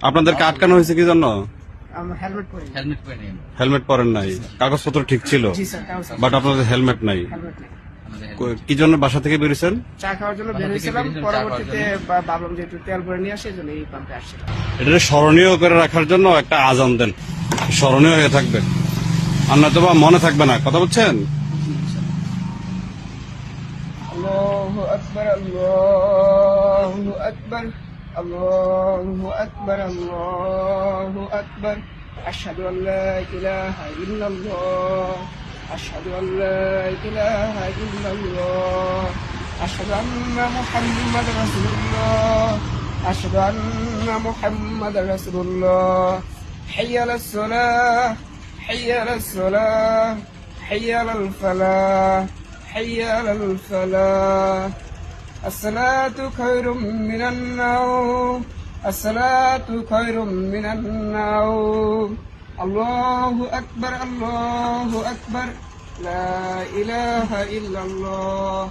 আপনাদেরকে আটকানো হয়েছে কি জন্য? হেলমেট পরি। হেলমেট পরেন নাই, কাগজপত্র ঠিক ছিল, জি স্যার, কাগজ আছে। বাট আপনাদের হেলমেট নাই। হেলমেট নেই। কি জন্য বাসা থেকে বেরিয়েছেন? চা খাওয়ার জন্য বের হয়েছিলাম, পরবর্তীতে ভাবলাম যে একটু তেল ভরে নিয়ে আসি, এই জন্য এই পাম্পে আসছিলাম। এটা স্মরণীয় করে রাখার জন্য একটা আজান দেন, স্মরণীয় হয়ে থাকবে, আর নয়তো বা মনে থাকবে না। কথা বলছেন? আল্লাহু আকবার, আল্লাহু আকবার, আল্লাহু আকবার, আল্লাহু আকবার। আশহাদু আল্লা ইলাহা ইল্লাল্লাহ, আশহাদু আল্লা ইলাহা ইল্লাল্লাহ, আশহাদু আন্না মুহাম্মাদার রাসূলুল্লাহ, আশহাদু আন্না মুহাম্মাদার রাসূলুল্লাহ। হাইয়া আলাস সালাহ, হাইয়া আলাস সালাহ, হাইয়া আলাল ফালাহ, হাইয়া আলাল ফালাহ। الصلاة خير من النوم، الصلاة خير من النوم. الله أكبر، الله أكبر، لا إله إلا الله.